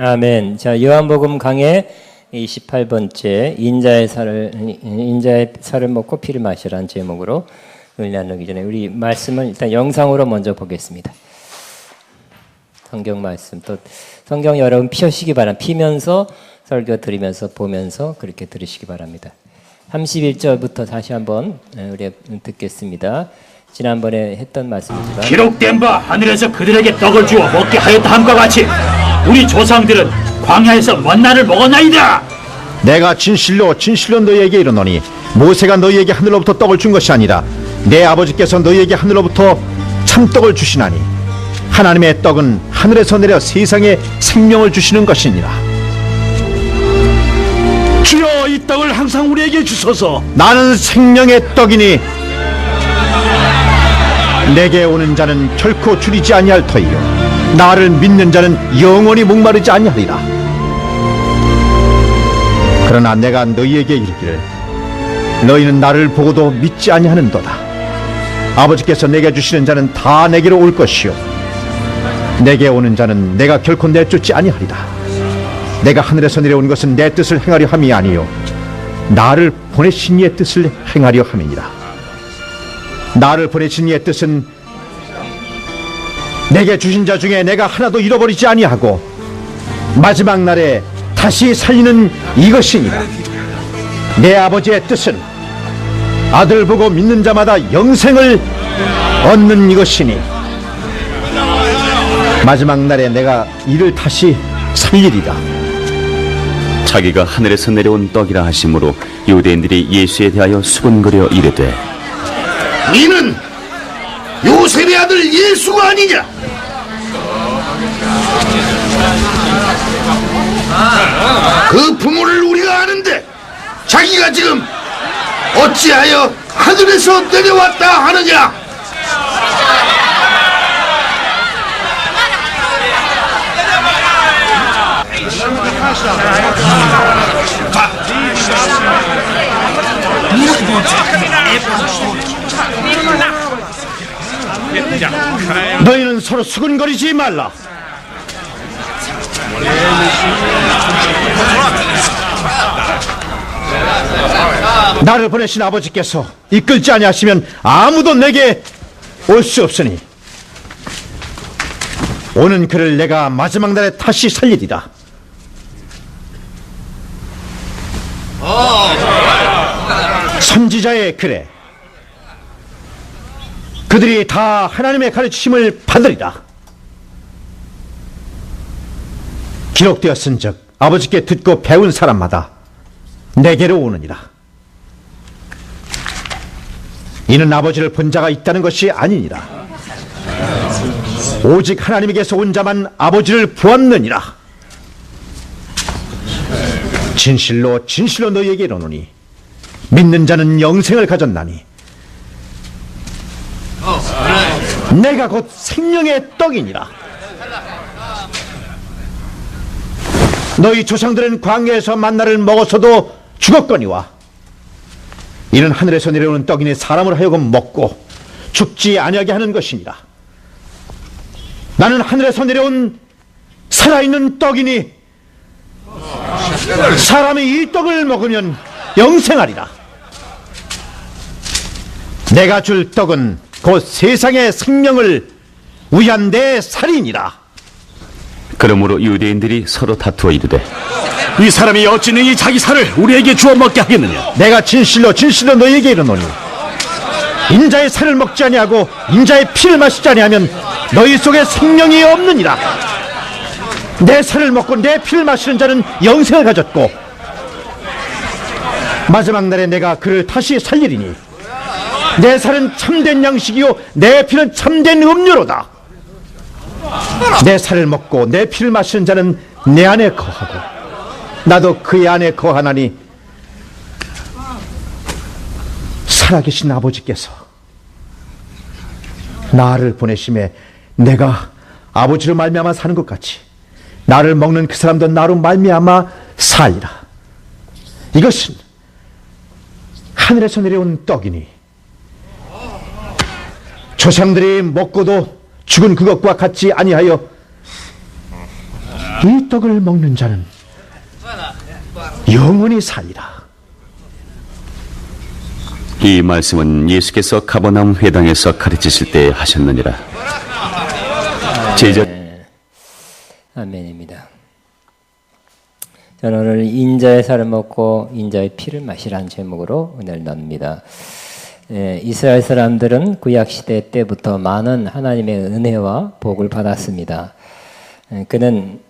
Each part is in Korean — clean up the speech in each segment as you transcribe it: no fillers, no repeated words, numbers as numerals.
아멘. 자, 요한복음 강해 28번째 인자의 살을 먹고 피를 마시라는 제목으로 은혜 나누기 전에 우리 말씀을 일단 영상으로 먼저 보겠습니다. 성경 말씀 또 성경 여러분 피우시기 바랍니다. 피면서 설교 들으면서 보면서 그렇게 들으시기 바랍니다. 31절부터 다시 한번 우리 듣겠습니다. 지난번에 했던 말씀이지만 기록된 바 하늘에서 그들에게 떡을 주어 먹게 하였다 함과 같이 우리 조상들은 광야에서 먼나를 먹었나이다. 내가 진실로 너희에게 이르노니 모세가 너희에게 하늘로부터 떡을 준 것이 아니라 내 아버지께서 너희에게 하늘로부터 참떡을 주시나니 하나님의 떡은 하늘에서 내려 세상에 생명을 주시는 것이니라. 주여, 이 떡을 항상 우리에게 주소서. 나는 생명의 떡이니 내게 오는 자는 결코 줄이지 아니할 터이요 나를 믿는 자는 영원히 목마르지 아니하리라. 그러나 내가 너희에게 이르기를 너희는 나를 보고도 믿지 아니하는도다. 아버지께서 내게 주시는 자는 다 내게로 올 것이요 내게 오는 자는 내가 결코 내쫓지 아니하리라. 내가 하늘에서 내려온 것은 내 뜻을 행하려 함이 아니요 나를 보내신 이의 뜻을 행하려 함이니라. 나를 보내신 이의 뜻은 내게 주신 자 중에 내가 하나도 잃어버리지 아니하고 마지막 날에 다시 살리는 이것이니라. 내 아버지의 뜻은 아들 보고 믿는 자마다 영생을 얻는 이것이니 마지막 날에 내가 이를 다시 살리리라. 자기가 하늘에서 내려온 떡이라 하심으로 유대인들이 예수에 대하여 수군거려 이르되 너는 요셉의 아들 예수가 아니냐? 그 부모를 우리가 아는데 자기가 지금 어찌하여 하늘에서 내려왔다 하느냐? 너희는 서로 수근거리지 말라. 나를 보내신 아버지께서 이끌지 아니하시면 아무도 내게 올 수 없으니 오는 그를 내가 마지막 날에 다시 살리리라. 선지자의 글에 그들이 다 하나님의 가르치심을 받으리라. 기록되었은즉 아버지께 듣고 배운 사람마다 내게로 오느니라. 이는 아버지를 본 자가 있다는 것이 아니니라. 오직 하나님에게서 온 자만 아버지를 보았느니라. 진실로 너희에게 이르노니 믿는 자는 영생을 가졌나니 내가 곧 생명의 떡이니라. 너희 조상들은 광야에서 만나를 먹어서도 죽었거니와 이는 하늘에서 내려오는 떡이니 사람을 하여금 먹고 죽지 아니하게 하는 것이니라. 나는 하늘에서 내려온 살아있는 떡이니 사람이 이 떡을 먹으면 영생하리라. 내가 줄 떡은 곧 세상의 생명을 위한 내 살이니라. 그러므로 유대인들이 서로 다투어 이르되 이 사람이 어찌 능히 자기 살을 우리에게 주어 먹게 하겠느냐? 내가 진실로 너희에게 이르노니 인자의 살을 먹지 아니하고 인자의 피를 마시지 아니하면 너희 속에 생명이 없느니라. 내 살을 먹고 내 피를 마시는 자는 영생을 가졌고 마지막 날에 내가 그를 다시 살리리니 내 살은 참된 양식이요 내 피는 참된 음료로다. 내 살을 먹고 내 피를 마시는 자는 내 안에 거하고 나도 그의 안에 거하나니 살아계신 아버지께서 나를 보내심에 내가 아버지로 말미암아 사는 것 같이 나를 먹는 그 사람도 나로 말미암아 살리라. 이것은 하늘에서 내려온 떡이니 조상들이 먹고도 죽은 그것과 같지 아니하여 그 떡을 먹는 자는 영원히 살리라. 이 말씀은 예수께서 가버나움 회당에서 가르치실 때 하셨느니라. 제자 아멘입니다. 저는 오늘 인자의 살을 먹고 인자의 피를 마시라는 제목으로 은혜를 나눕니다. 이스라엘 사람들은 구약시대 때부터 많은 하나님의 은혜와 복을 받았습니다. 그는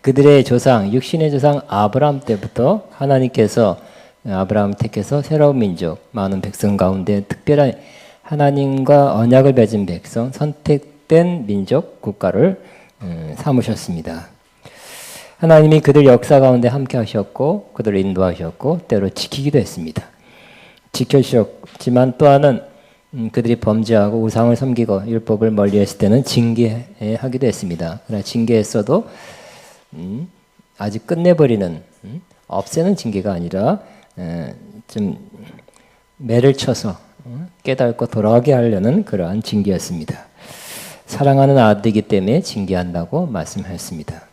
그들의 조상, 육신의 조상 아브라함 때부터 하나님께서 아브라함을 택해서 새로운 민족, 많은 백성 가운데 특별한 하나님과 언약을 맺은 백성, 선택된 민족, 국가를 삼으셨습니다. 하나님이 그들 역사 가운데 함께 하셨고 그들을 인도하셨고 때로 지키기도 했습니다. 지켜주셨지만 또한은 그들이 범죄하고 우상을 섬기고 율법을 멀리했을 때는 징계하기도 했습니다. 그러나 징계했어도 아직 끝내버리는 없애는 징계가 아니라 좀 매를 쳐서 깨닫고 돌아가게 하려는 그러한 징계였습니다. 사랑하는 아들이기 때문에 징계한다고 말씀하셨습니다.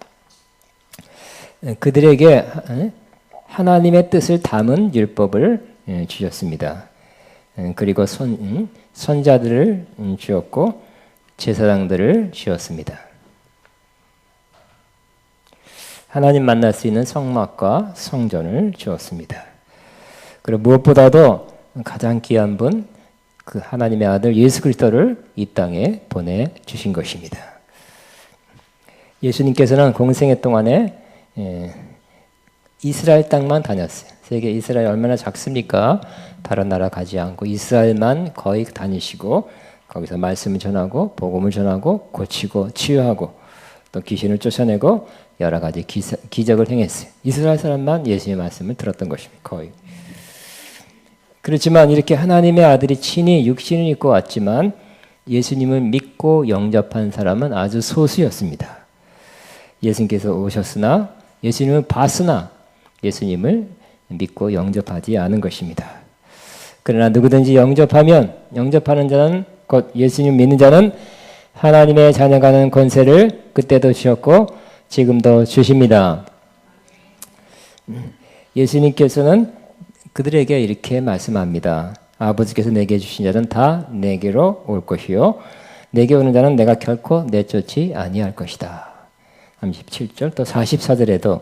그들에게 하나님의 뜻을 담은 율법을 주셨습니다. 그리고 선자들을 주었고 제사장들을 주었습니다. 하나님 만날 수 있는 성막과 성전을 주었습니다. 그리고 무엇보다도 가장 귀한 분, 그 하나님의 아들 예수 그리스도를 이 땅에 보내주신 것입니다. 예수님께서는 공생애 동안에 이스라엘 땅만 다녔어요. 세계 이스라엘 얼마나 작습니까? 다른 나라 가지 않고 이스라엘만 거의 다니시고 거기서 말씀을 전하고 복음을 전하고 고치고 치유하고 또 귀신을 쫓아내고 여러 가지 기적을 행했어요. 이스라엘 사람만 예수님의 말씀을 들었던 것입니다. 거의. 그렇지만 이렇게 하나님의 아들이 친히 육신을 입고 왔지만 예수님을 믿고 영접한 사람은 아주 소수였습니다. 예수님께서 오셨으나 예수님을 봤으나 예수님을 믿고 영접하지 않은 것입니다. 그러나 누구든지 영접하는 자는 곧 예수님 믿는 자는 하나님의 자녀가 되는 권세를 그때도 주셨고 지금도 주십니다. 예수님께서는 그들에게 이렇게 말씀합니다. 아버지께서 내게 주신 자는 다 내게로 올 것이요 내게 오는 자는 내가 결코 내쫓지 아니할 것이다. 37절 또 44절에도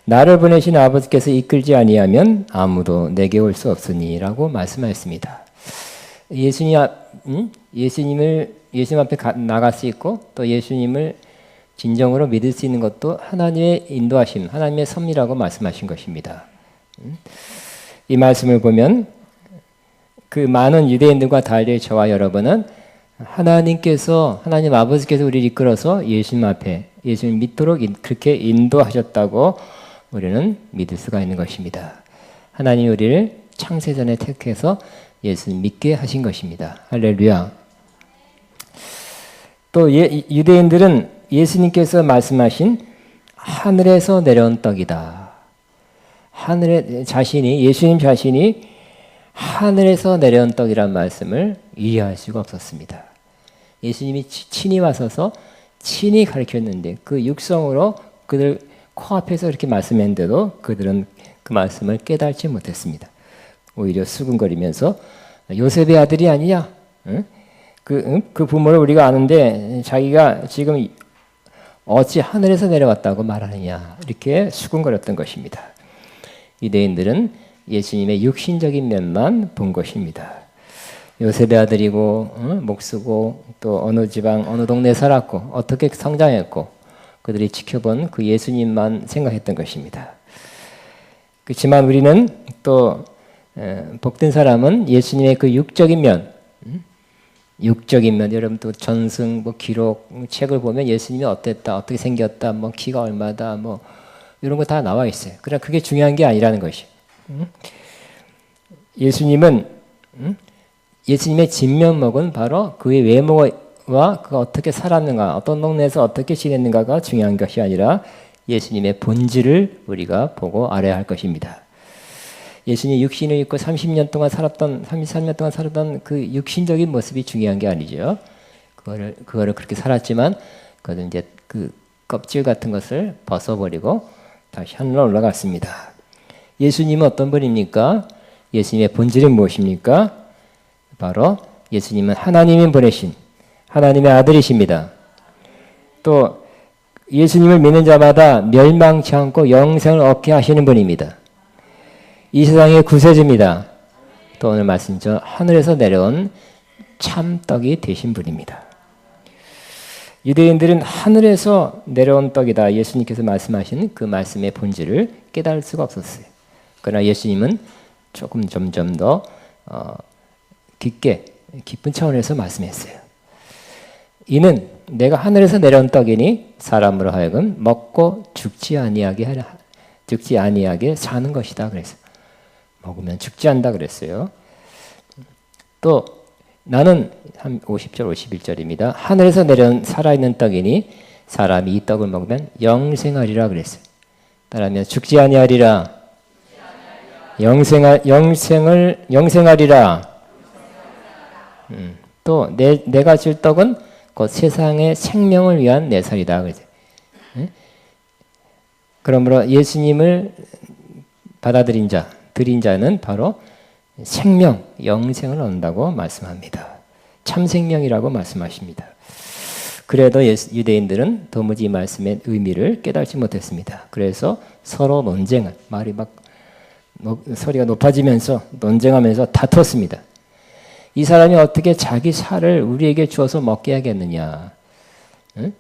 나를 보내신 아버지께서 이끌지 아니하면 아무도 내게 올 수 없으니라고 말씀하셨습니다. 예수님 앞에 나갈 수 있고 또 예수님을 진정으로 믿을 수 있는 것도 하나님의 인도하심, 하나님의 섭리라고 말씀하신 것입니다. 이 말씀을 보면 그 많은 유대인들과 달리 저와 여러분은 하나님 아버지께서 우리를 이끌어서 예수님 앞에 예수님 믿도록 그렇게 인도하셨다고 우리는 믿을 수가 있는 것입니다. 하나님이 우리를 창세전에 택해서 예수님 믿게 하신 것입니다. 할렐루야. 또 유대인들은 예수님께서 말씀하신 하늘에서 내려온 떡이다. 예수님 자신이 하늘에서 내려온 떡이란 말씀을 이해할 수가 없었습니다. 예수님이 친히 와서서 친히 가르쳤는데 그 육성으로 그들 코앞에서 이렇게 말씀했는데도 그들은 그 말씀을 깨닫지 못했습니다. 오히려 수군거리면서 요셉의 아들이 아니냐? 응? 그 부모를 우리가 아는데 자기가 지금 어찌 하늘에서 내려왔다고 말하느냐? 이렇게 수군거렸던 것입니다. 유대인들은 예수님의 육신적인 면만 본 것입니다. 요셉의 아들이고 목수고 또 어느 지방 어느 동네에 살았고 어떻게 성장했고 그들이 지켜본 그 예수님만 생각했던 것입니다. 그렇지만 우리는 또 복된 사람은 예수님의 그 육적인 면 여러분 또 전승 뭐 기록 책을 보면 예수님이 어땠다 어떻게 생겼다 뭐 키가 얼마다 뭐 이런 거 다 나와 있어요. 그러나 그게 중요한 게 아니라는 것이. 예수님의 진면목은 바로 그의 외모와 그 어떻게 살았는가, 어떤 동네에서 어떻게 지냈는가가 중요한 것이 아니라 예수님의 본질을 우리가 보고 알아야 할 것입니다. 예수님이 육신을 입고 33년 동안 살았던 그 육신적인 모습이 중요한 게 아니죠. 그거를 그렇게 살았지만 그것은 이제 그 껍질 같은 것을 벗어버리고 다시 하늘로 올라갔습니다. 예수님은 어떤 분입니까? 예수님의 본질은 무엇입니까? 바로 예수님은 하나님이 보내신 하나님의 아들이십니다. 또 예수님을 믿는 자마다 멸망치 않고 영생을 얻게 하시는 분입니다. 이 세상의 구세주입니다. 또 오늘 말씀처럼 하늘에서 내려온 참떡이 되신 분입니다. 유대인들은 하늘에서 내려온 떡이다. 예수님께서 말씀하신 그 말씀의 본질을 깨달을 수가 없었어요. 그러나 예수님은 조금 점점 더 깊은 차원에서 말씀했어요. 이는 내가 하늘에서 내려온 떡이니 사람으로 하여금 먹고 죽지 아니하게 사는 것이다. 그랬어요. 먹으면 죽지 않는다 그랬어요. 또 나는 50절 51절입니다. 하늘에서 내려온 살아있는 떡이니 사람이 이 떡을 먹으면 영생하리라 그랬어요. 따라하면 죽지 아니하리라. 영생하리라. 또 내가 줄 떡은 곧 세상의 생명을 위한 내 살이다 그랬어요. 그러므로 예수님을 받아들인 자, 드린 자는 바로 생명, 영생을 얻는다고 말씀합니다. 참 생명이라고 말씀하십니다. 그래도 유대인들은 도무지 이 말씀의 의미를 깨닫지 못했습니다. 그래서 서로 논쟁을, 말이 막 소리가 높아지면서 논쟁하면서 다퉜습니다. 이 사람이 어떻게 자기 살을 우리에게 주어서 먹게 하겠느냐? 응?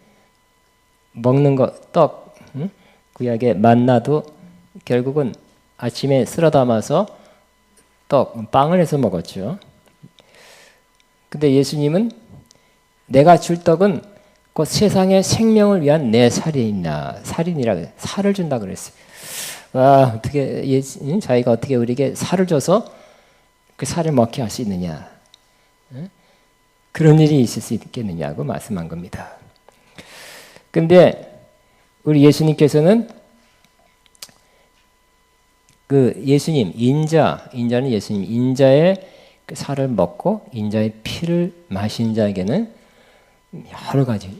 먹는 거, 떡, 응? 구약의 만나도 결국은 아침에 쓸어 담아서 빵을 해서 먹었죠. 근데 예수님은 내가 줄 떡은 곧 세상의 생명을 위한 내 살이니라. 살을 준다 그랬어요. 와, 어떻게 자기가 어떻게 우리에게 살을 줘서 그 살을 먹게 할 수 있느냐? 그런 일이 있을 수 있겠느냐고 말씀한 겁니다. 근데 우리 예수님께서는 그 예수님 인자는 예수님 인자의 그 살을 먹고 인자의 피를 마신 자에게는 여러 가지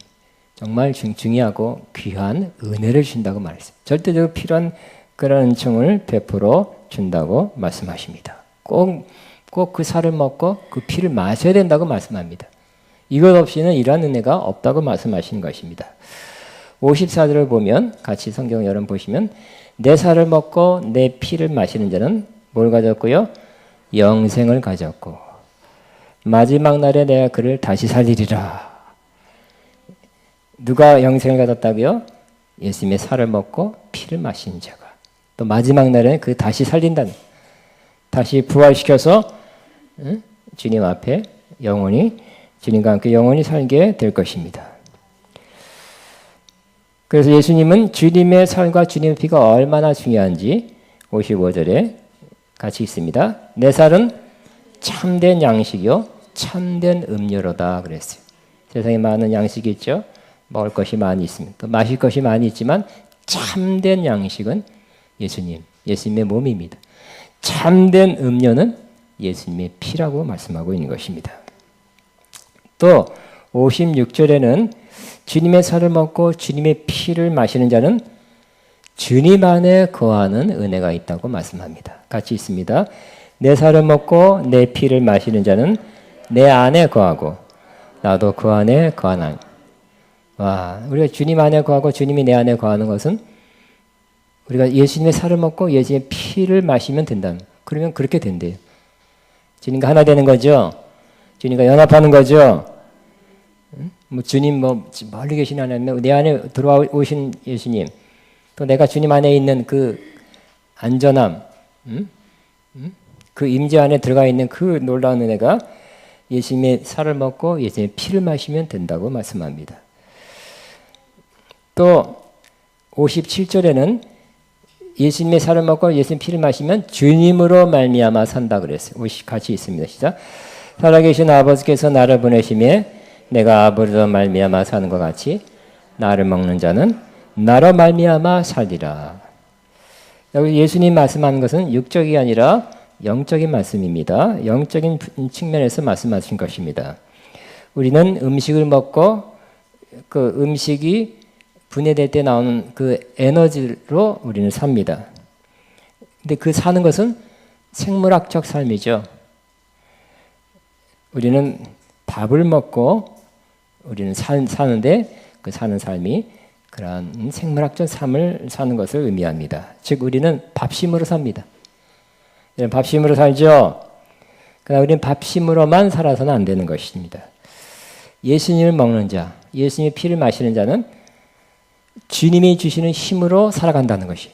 정말 중요하고 귀한 은혜를 준다고 말했어요. 절대적으로 필요한 그런 은총을 베풀어 준다고 말씀하십니다. 꼭 그 살을 먹고 그 피를 마셔야 된다고 말씀합니다. 이것 없이는 이러한 은혜가 없다고 말씀하신 것입니다. 54절을 보면 같이 성경 여러분 보시면 내 살을 먹고 내 피를 마시는 자는 뭘 가졌고요? 영생을 가졌고 마지막 날에 내가 그를 다시 살리리라. 누가 영생을 가졌다고요? 예수님의 살을 먹고 피를 마신 자가. 또 마지막 날에는 그 다시 살린다는, 다시 부활시켜서 주님 앞에 영원히 주님과 함께 영원히 살게 될 것입니다. 그래서 예수님은 주님의 살과 주님의 피가 얼마나 중요한지 55절에 같이 있습니다. 내 살은 참된 양식이요 참된 음료로다 그랬어요. 세상에 많은 양식이 있죠. 먹을 것이 많이 있습니다. 또 마실 것이 많이 있지만 참된 양식은 예수님의 몸입니다. 참된 음료는 예수님의 피라고 말씀하고 있는 것입니다. 또 56절에는 주님의 살을 먹고 주님의 피를 마시는 자는 주님 안에 거하는 은혜가 있다고 말씀합니다. 같이 있습니다. 내 살을 먹고 내 피를 마시는 자는 내 안에 거하고 나도 그 안에 거하나니. 와, 우리가 주님 안에 거하고 주님이 내 안에 거하는 것은 우리가 예수님의 살을 먹고 예수님의 피를 마시면 된다. 그러면 그렇게 된대요. 주님과 하나 되는 거죠. 주님과 연합하는 거죠. 주님 멀리 계신 하나님, 내 안에 들어오신 예수님, 또 내가 주님 안에 있는 그 안전함, 그 임재 안에 들어가 있는 그 놀라운 은혜가 예수님의 살을 먹고 예수님의 피를 마시면 된다고 말씀합니다. 또 57절에는 예수님의 살을 먹고 예수님의 피를 마시면 주님으로 말미암아 산다 그랬어요. 같이 있습니다. 시작. 살아계신 아버지께서 나를 보내심에 내가 아버지로 말미암아 사는 것 같이 나를 먹는 자는 나로 말미암아 살리라. 여기 예수님 말씀하는 것은 육적이 아니라 영적인 말씀입니다. 영적인 측면에서 말씀하신 것입니다. 우리는 음식을 먹고 그 음식이 분해될 때 나오는 그 에너지로 우리는 삽니다. 근데 그 사는 것은 생물학적 삶이죠. 우리는 밥을 먹고 우리는 사는데 그 사는 삶이 그러한 생물학적 삶을 사는 것을 의미합니다. 즉 우리는 밥심으로 삽니다. 밥심으로 살죠. 그러나 우리는 밥심으로만 살아서는 안 되는 것입니다. 예수님을 먹는 자, 예수님의 피를 마시는 자는 주님이 주시는 힘으로 살아간다는 것이,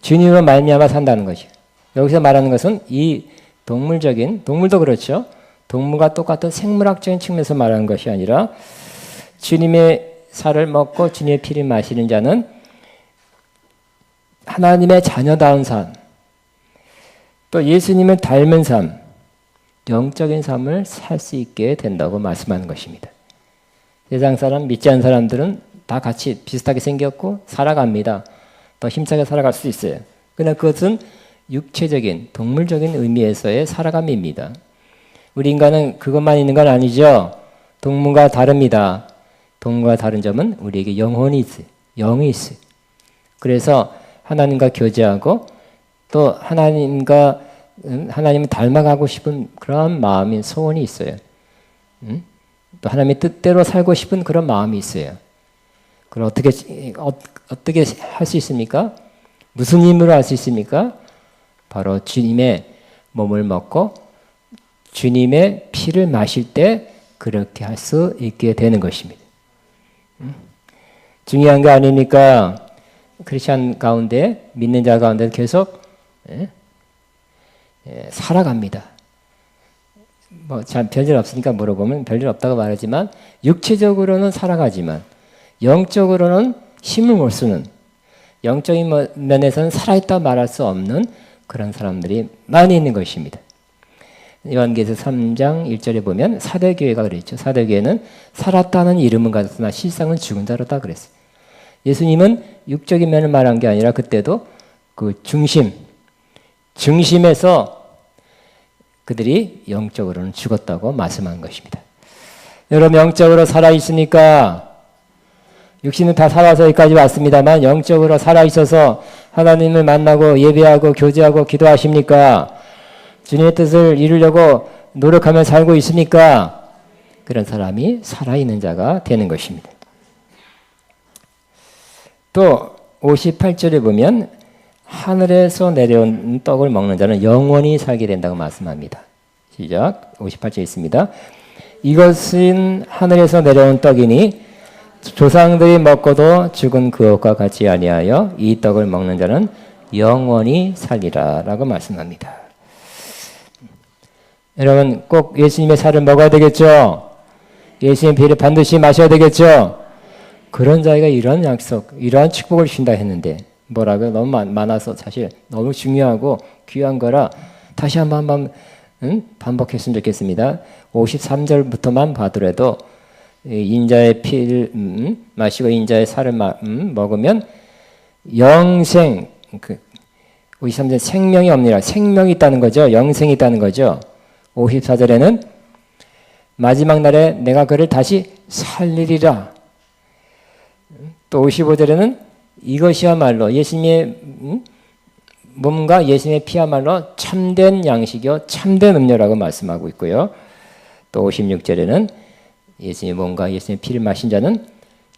주님으로 말미암아 산다는 것이. 여기서 말하는 것은 이 동물도 그렇죠. 동물과 똑같은 생물학적인 측면에서 말하는 것이 아니라 주님의 살을 먹고 주님의 피를 마시는 자는 하나님의 자녀다운 삶, 또 예수님을 닮은 삶, 영적인 삶을 살 수 있게 된다고 말씀하는 것입니다. 세상 사람, 믿지 않는 사람들은 다 같이 비슷하게 생겼고 살아갑니다. 더 힘차게 살아갈 수 있어요. 그러나 그것은 육체적인, 동물적인 의미에서의 살아감입니다. 우리 인간은 그것만 있는 건 아니죠. 동물과 다릅니다. 동물과 다른 점은 우리에게 영혼이 있어요. 영이 있어요. 그래서 하나님과 교제하고 또 하나님을 닮아가고 싶은 그런 마음이, 소원이 있어요. 또 하나님의 뜻대로 살고 싶은 그런 마음이 있어요. 그럼 어떻게 할 수 있습니까? 무슨 힘으로 할 수 있습니까? 바로 주님의 몸을 먹고 주님의 피를 마실 때 그렇게 할 수 있게 되는 것입니다. 중요한 거 아닙니까? 크리스찬 가운데, 믿는 자 가운데 계속 살아갑니다. 잘 별일 없으니까 물어보면 별일 없다고 말하지만 육체적으로는 살아가지만 영적으로는 힘을 못 쓰는, 영적인 면에서는 살아있다 말할 수 없는 그런 사람들이 많이 있는 것입니다. 요한계시서 3장 1절에 보면 사대교회가 그랬죠. 사대교회는 살았다는 이름은 가졌으나 실상은 죽은 자로다 그랬어요. 예수님은 육적인 면을 말한 게 아니라 그때도 그 중심에서 그들이 영적으로는 죽었다고 말씀한 것입니다. 여러분 영적으로 살아있으니까 육신은 다 살아서 여기까지 왔습니다만 영적으로 살아있어서 하나님을 만나고 예배하고 교제하고 기도하십니까? 주님의 뜻을 이루려고 노력하며 살고 있습니까? 그런 사람이 살아있는 자가 되는 것입니다. 또 58절에 보면 하늘에서 내려온 떡을 먹는 자는 영원히 살게 된다고 말씀합니다. 시작. 58절 있습니다. 이것은 하늘에서 내려온 떡이니 조상들이 먹고도 죽은 그것과 같이 아니하여 이 떡을 먹는 자는 영원히 살리라 라고 말씀합니다. 여러분 꼭 예수님의 살을 먹어야 되겠죠? 예수님의 피를 반드시 마셔야 되겠죠? 그런 자가 이런 약속, 이러한 축복을 주신다 했는데 뭐라고요? 너무 많아서 사실 너무 중요하고 귀한 거라 다시 한번 반복했으면 좋겠습니다. 53절부터만 봐더라도 인자의 피를 마시고 인자의 살을 먹으면 영생, 53절 생명이 없느니라, 생명이 있다는 거죠. 영생이 있다는 거죠. 54절에는 마지막 날에 내가 그를 다시 살리리라. 또 55절에는 이것이야말로 예수님의 몸과 예수님의 피야말로 참된 양식이요 참된 음료라고 말씀하고 있고요. 또 56절에는 예수님의 몸과 예수님의 피를 마신 자는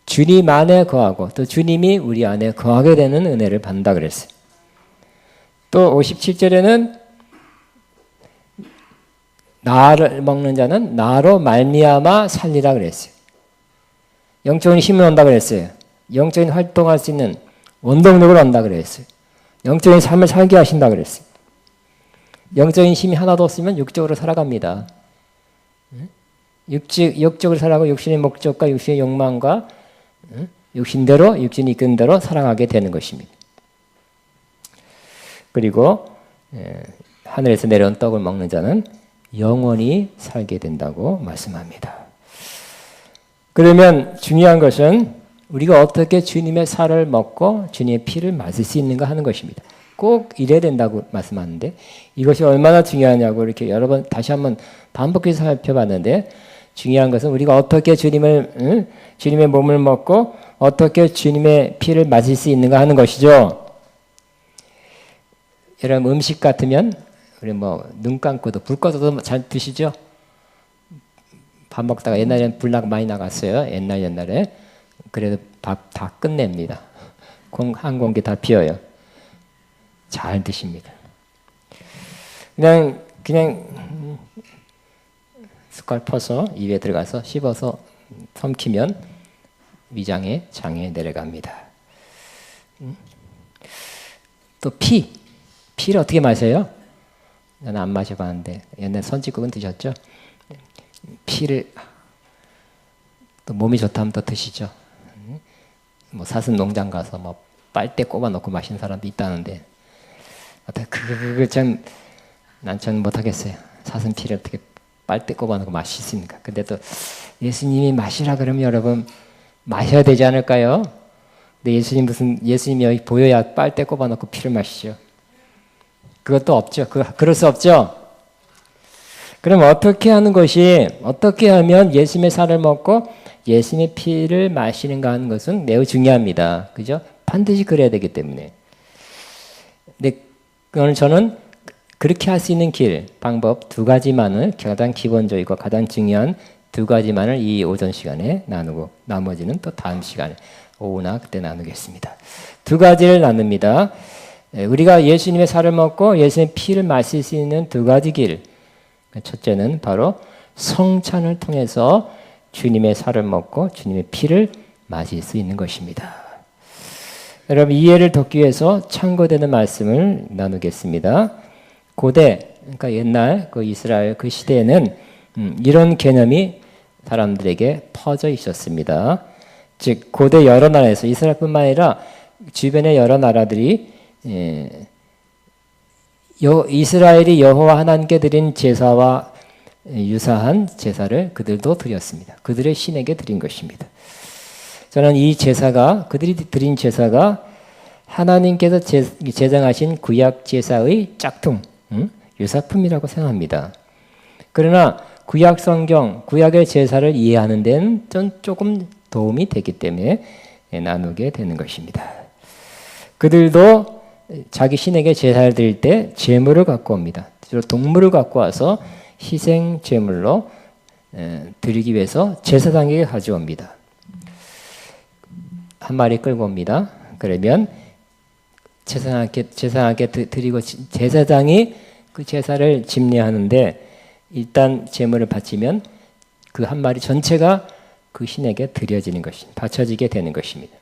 주님 안에 거하고 또 주님이 우리 안에 거하게 되는 은혜를 받는다 그랬어요. 또 57절에는 나를 먹는 자는 나로 말미암아 살리라 그랬어요. 영적인 힘을 얻는다 그랬어요. 영적인 활동할 수 있는 원동력을 얻는다 그랬어요. 영적인 삶을 살게 하신다 그랬어요. 영적인 힘이 하나도 없으면 육적으로 살아갑니다. 육적으로 살아가고 육신의 목적과 육신의 욕망과 육신대로 육신이 이끄는 대로 살아가게 되는 것입니다. 그리고 하늘에서 내려온 떡을 먹는 자는 영원히 살게 된다고 말씀합니다. 그러면 중요한 것은 우리가 어떻게 주님의 살을 먹고 주님의 피를 마실 수 있는가 하는 것입니다. 꼭 이래야 된다고 말씀하는데 이것이 얼마나 중요하냐고 이렇게 여러 번 다시 한번 반복해서 살펴봤는데 중요한 것은 우리가 어떻게 주님의 몸을 먹고 어떻게 주님의 피를 마실 수 있는가 하는 것이죠. 여러분 음식 같으면 우리 눈 감고도 불 꺼서도 잘 드시죠? 밥 먹다가 옛날에는 불 많이 나갔어요. 옛날에. 그래도 밥 다 끝냅니다. 한 공기 다 비워요. 잘 드십니다. 그냥 숟갈 퍼서 입에 들어가서 씹어서 삼키면 위장에 장에 내려갑니다. 또 피를 어떻게 마셔요? 나는 안 마셔봤는데 옛날 선지국은 드셨죠? 피를 또 몸이 좋다면 또 드시죠. 사슴 농장 가서 빨대 꼽아 놓고 마시는 사람도 있다는데 난 못하겠어요. 사슴 피를 어떻게 빨대 꼽아 놓고 마실 수 있습니까? 근데 또 예수님이 마시라 그러면 여러분 마셔야 되지 않을까요? 근데 예수님이 여기 보여야 빨대 꼽아 놓고 피를 마시죠. 그것도 없죠. 그럴 수 없죠. 그럼 어떻게 하면 예수님의 살을 먹고 예수님의 피를 마시는가 하는 것은 매우 중요합니다. 그죠? 반드시 그래야 되기 때문에. 근데 오늘 저는 그렇게 할 수 있는 방법 두 가지만을 가장 기본적이고 가장 중요한 두 가지만을 이 오전 시간에 나누고 나머지는 또 다음 시간에 오후나 그때 나누겠습니다. 두 가지를 나눕니다. 우리가 예수님의 살을 먹고 예수님의 피를 마실 수 있는 두 가지 길. 첫째는 바로 성찬을 통해서 주님의 살을 먹고 주님의 피를 마실 수 있는 것입니다. 여러분 이해를 돕기 위해서 참고되는 말씀을 나누겠습니다. 고대, 그러니까 옛날 그 이스라엘 그 시대에는 이런 개념이 사람들에게 퍼져 있었습니다. 즉 고대 여러 나라에서 이스라엘뿐만 아니라 주변의 여러 나라들이 이스라엘이 여호와 하나님께 드린 제사와 유사한 제사를 그들도 드렸습니다. 그들의 신에게 드린 것입니다. 저는 그들이 드린 제사가 하나님께서 제정하신 구약 제사의 짝퉁, 유사품이라고 생각합니다. 그러나 구약 성경, 구약의 제사를 이해하는 데는 조금 도움이 되기 때문에 나누게 되는 것입니다. 그들도 자기 신에게 제사를 드릴 때 제물을 갖고 옵니다. 주로 동물을 갖고 와서 희생 제물로 드리기 위해서 제사장에게 가져옵니다. 한 마리 끌고 옵니다. 그러면 제사장에게 드리고 제사장이 그 제사를 집례하는데 일단 제물을 바치면 그 한 마리 전체가 그 신에게 드려지는 것입니다. 바쳐지게 되는 것입니다.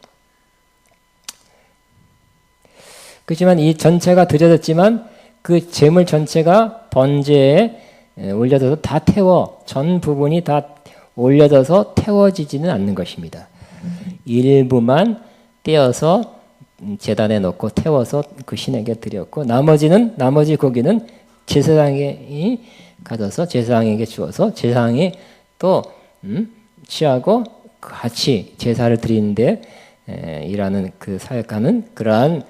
그렇지만 이 전체가 드려졌지만 그 제물 전체가 번제에 올려져서 전 부분이 다 올려져서 태워지지는 않는 것입니다. 일부만 떼어서 제단에 놓고 태워서 그 신에게 드렸고 나머지 고기는 제사장이 가져서 제사장에게 주어서 제사장이 또 취하고 같이 제사를 드리는데 일하는 그 사역하는 그러한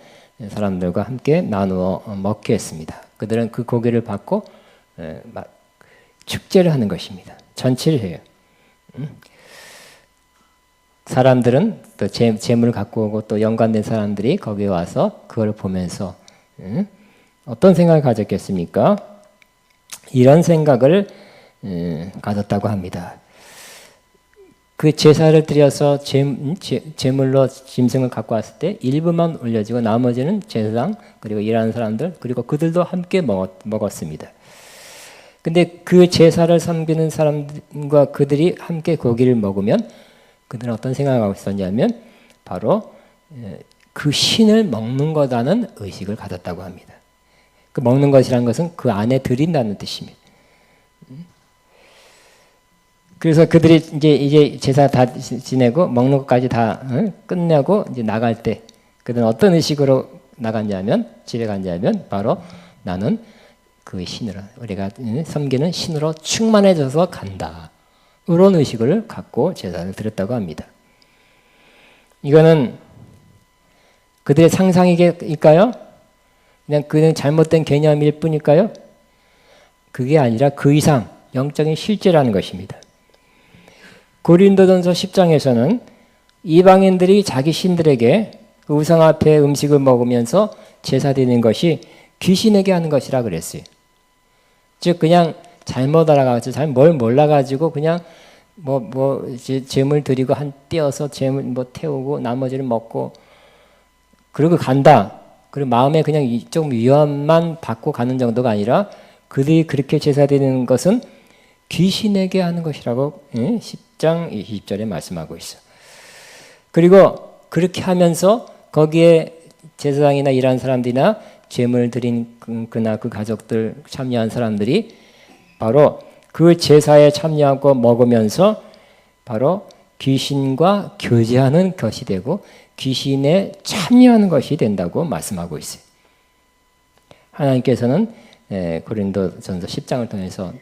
사람들과 함께 나누어 먹게 했습니다. 그들은 그 고기를 받고 축제를 하는 것입니다. 잔치를 해요. 사람들은 또 재물을 갖고 오고 또 연관된 사람들이 거기에 와서 그걸 보면서 어떤 생각을 가졌겠습니까? 이런 생각을 가졌다고 합니다. 그 제사를 드려서 제물로 짐승을 갖고 왔을 때 일부만 올려지고 나머지는 제사장 그리고 일하는 사람들 그리고 그들도 함께 먹었습니다. 근데 그 제사를 섬기는 사람과 그들이 함께 고기를 먹으면 그들은 어떤 생각을 하고 있었냐면 바로 그 신을 먹는 거라는 의식을 가졌다고 합니다. 그 먹는 것이라는 것은 그 안에 들인다는 뜻입니다. 그래서 그들이 이제 제사 다 지내고 먹는 것까지 다 끝내고 이제 나갈 때 그들은 어떤 의식으로 나갔냐면 집에 갔냐면 바로 나는 그 신으로 우리가 섬기는 신으로 충만해져서 간다. 이런 의식을 갖고 제사를 드렸다고 합니다. 이거는 그들의 상상일까요? 그냥 그는 잘못된 개념일 뿐일까요? 그게 아니라 그 이상 영적인 실제라는 것입니다. 고린도전서 10장에서는 이방인들이 자기 신들에게 그 우상 앞에 음식을 먹으면서 제사 드리는 것이 귀신에게 하는 것이라 그랬어요. 즉 그냥 잘못 알아가지고 잘 뭘 몰라가지고 그냥 재물 드리고 한 떼어서 재물 태우고 나머지를 먹고 그러고 간다. 그리고 마음에 그냥 좀 위험만 받고 가는 정도가 아니라 그들이 그렇게 제사 드리는 것은 귀신에게 하는 것이라고 10장 20절에 말씀하고 있어. 그리고 그렇게 하면서 거기에 제사장이나 일하는 사람들이나 제물 드린 그나 그 가족들 참여한 사람들이 바로 그 제사에 참여하고 먹으면서 바로 귀신과 교제하는 것이 되고 귀신에 참여하는 것이 된다고 말씀하고 있어요. 하나님께서는 고린도전서 10장을 통해서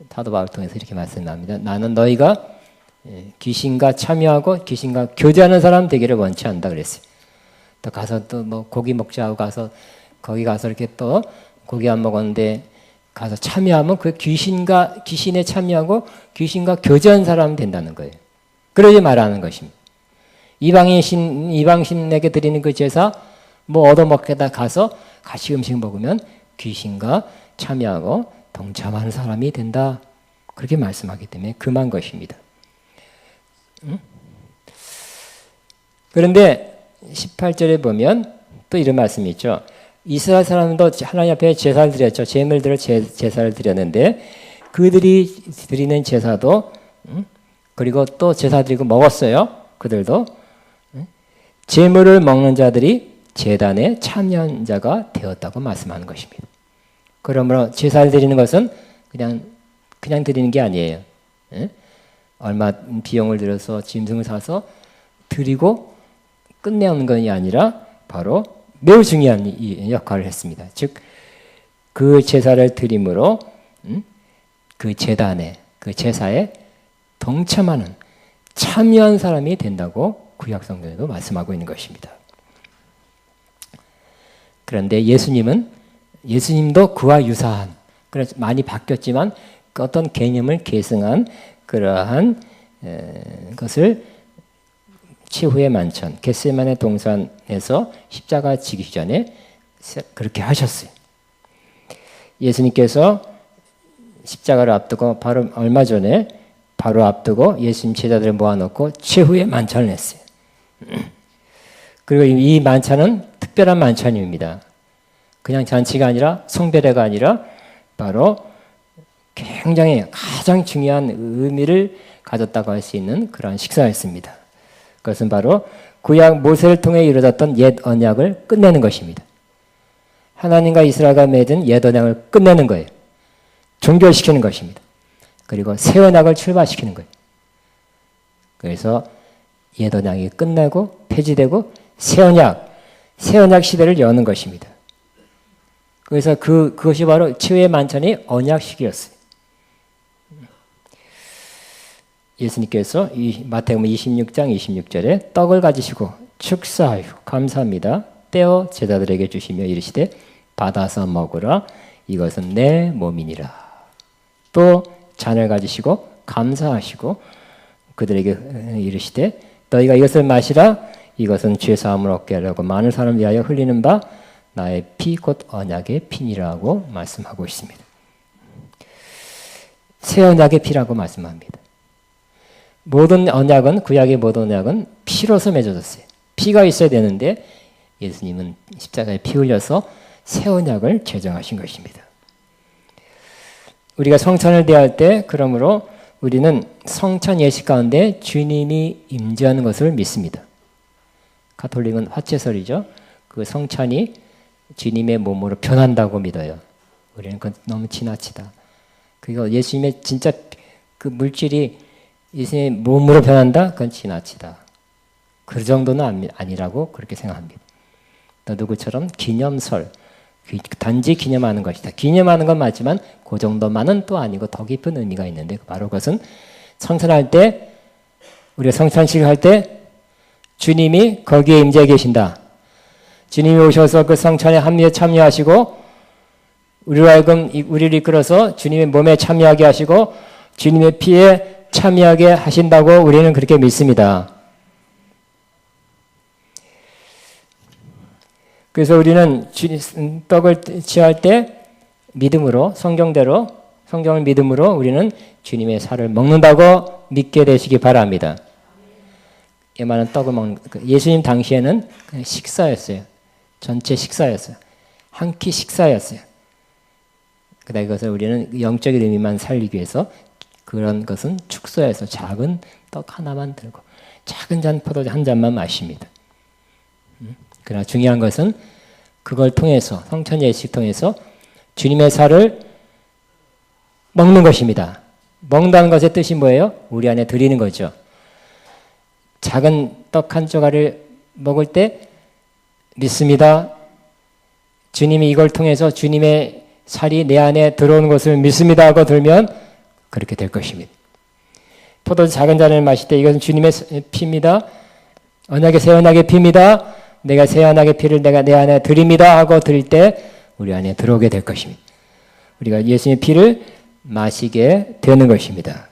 사도 바울을 통해서 이렇게 말씀합니다. 나는 너희가 귀신과 참여하고 귀신과 교제하는 사람 되기를 원치 않다 그랬어요. 또 가서 또 고기 먹자 하고 가서 거기 가서 이렇게 또 고기 안 먹었는데 가서 참여하면 그 귀신에 참여하고 귀신과 교제한 사람 된다는 거예요. 그러지 말라는 것입니다. 이방신에게 드리는 그 제사 얻어먹게다 가서 같이 음식 먹으면 귀신과 참여하고 동참하는 사람이 된다. 그렇게 말씀하기 때문에 금한 것입니다. 그런데 18절에 보면 또 이런 말씀이 있죠. 이스라엘 사람도 하나님 앞에 제사를 드렸죠. 제물 들어 제사를 드렸는데 그들이 드리는 제사도 그리고 또 제사 드리고 먹었어요. 그들도 제물을 먹는 자들이 제단에 참여한 자가 되었다고 말씀하는 것입니다. 그러므로 제사를 드리는 것은 그냥 드리는 게 아니에요. 얼마 비용을 들여서 짐승을 사서 드리고 끝내는 것이 아니라 바로 매우 중요한 역할을 했습니다. 즉 그 제사를 드림으로 그 제단에 그 제사에 동참하는 참여한 사람이 된다고 구약성경에도 말씀하고 있는 것입니다. 그런데 예수님도 그와 유사한 그래서 많이 바뀌었지만 그 어떤 개념을 계승한 그러한 것을 최후의 만찬 겟세마네 동산에서 십자가 지기 전에 그렇게 하셨어요. 예수님께서 십자가를 앞두고 바로 얼마 전에 바로 앞두고 예수님 제자들을 모아놓고 최후의 만찬을 했어요. 그리고 이 만찬은 특별한 만찬입니다. 그냥 잔치가 아니라 성배례가 아니라 바로 굉장히 가장 중요한 의미를 가졌다고 할 수 있는 그런 식사였습니다. 그것은 바로 구약 모세를 통해 이루어졌던 옛 언약을 끝내는 것입니다. 하나님과 이스라엘과 맺은 옛 언약을 끝내는 거예요. 종결시키는 것입니다. 그리고 새 언약을 출발시키는 거예요. 그래서 옛 언약이 끝나고 폐지되고 새 언약 시대를 여는 것입니다. 그래서 그것이 바로 최후의 만찬이 언약식이었어요. 예수님께서 이 마태복음 26장 26절에 떡을 가지시고 축사하여 감사합니다. 떼어 제자들에게 주시며 이르시되 받아서 먹으라 이것은 내 몸이니라. 또 잔을 가지시고 감사하시고 그들에게 이르시되 너희가 이것을 마시라 이것은 죄사함을 얻게 하려고 많은 사람을 위하여 흘리는 바 나의 피 곧 언약의 피니라고 말씀하고 있습니다. 새 언약의 피라고 말씀합니다. 모든 언약은 구약의 모든 언약은 피로서 맺어졌어요. 피가 있어야 되는데 예수님은 십자가에 피 흘려서 새 언약을 제정하신 것입니다. 우리가 성찬을 대할 때 그러므로 우리는 성찬 예식 가운데 주님이 임재하는 것을 믿습니다. 가톨릭은 화채설이죠. 그 성찬이 주님의 몸으로 변한다고 믿어요. 우리는 그건 너무 지나치다. 그리고 예수님의 진짜 그 물질이 예수님의 몸으로 변한다? 그건 지나치다. 그 정도는 아니라고 그렇게 생각합니다. 또 누구처럼 기념설, 단지 기념하는 것이다. 기념하는 건 맞지만 그 정도만은 또 아니고 더 깊은 의미가 있는데 바로 그것은 성찬할 때 우리가 성찬식을 할 때 주님이 거기에 임재해 계신다. 주님이 오셔서 그 성찬에 합리에 참여하시고 우리를 이끌어서 주님의 몸에 참여하게 하시고 주님의 피에 참여하게 하신다고 우리는 그렇게 믿습니다. 그래서 우리는 떡을 취할 때 믿음으로, 성경을 믿음으로 우리는 주님의 살을 먹는다고 믿게 되시기 바랍니다. 이 말은 떡을 먹는, 예수님 당시에는 그냥 식사였어요. 전체 식사였어요. 한 끼 식사였어요. 그다음 이것을 우리는 영적인 의미만 살리기 위해서 그런 것은 축소해서 작은 떡 하나만 들고 작은 잔 포도주 한 잔만 마십니다. 그러나 중요한 것은 그걸 통해서 성찬 예식 통해서 주님의 살을 먹는 것입니다. 먹는다는 것의 뜻이 뭐예요? 우리 안에 드리는 거죠. 작은 떡 한 조각을 먹을 때 믿습니다. 주님이 이걸 통해서 주님의 살이 내 안에 들어오는 것을 믿습니다 하고 들면 그렇게 될 것입니다. 포도주 작은 잔을 마실 때 이것은 주님의 피입니다. 언약의 새 언약의 피입니다. 내가 새 언약의 피를 내가 내 안에 드립니다 하고 드릴 때 우리 안에 들어오게 될 것입니다. 우리가 예수님의 피를 마시게 되는 것입니다.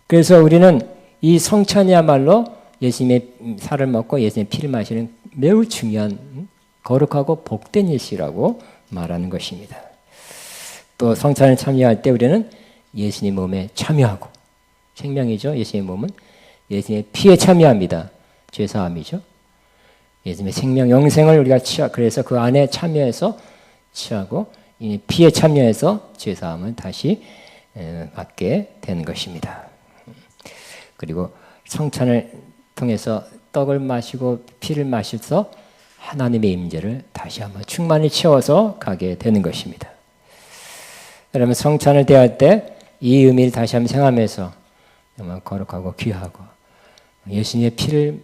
그래서 우리는 이 성찬이야말로 예수님의 살을 먹고 예수님의 피를 마시는 매우 중요한 거룩하고 복된 일시라고 말하는 것입니다. 또 성찬을 참여할 때 우리는 예수님 몸에 참여하고 생명이죠. 예수님의 몸은 예수님의 피에 참여합니다. 죄사함이죠. 예수님의 생명 영생을 우리가 그래서 그 안에 참여해서 취하고 이 피에 참여해서 죄사함을 다시 받게 되는 것입니다. 그리고 성찬을 통해서 떡을 마시고 피를 마셔서 하나님의 임재를 다시 한번 충만히 채워서 가게 되는 것입니다. 여러분 성찬을 대할 때 이 의미를 다시 한번 생각하면서 정말 거룩하고 귀하고 예수님의 피를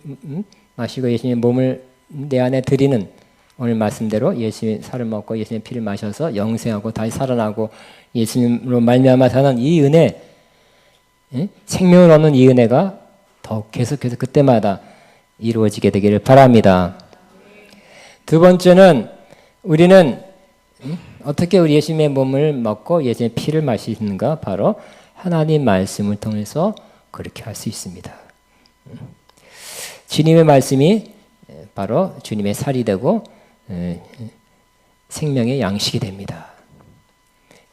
마시고 예수님의 몸을 내 안에 드리는 오늘 말씀대로 예수님의 살을 먹고 예수님의 피를 마셔서 영생하고 다시 살아나고 예수님으로 말미암아 사는 이 은혜, 생명을 얻는 이 은혜가 더욱 계속해서 그때마다 이루어지게 되기를 바랍니다. 두 번째는 우리는 어떻게 우리 예수님의 몸을 먹고 예수님의 피를 마시는가? 바로 하나님 말씀을 통해서 그렇게 할 수 있습니다. 주님의 말씀이 바로 주님의 살이 되고 생명의 양식이 됩니다.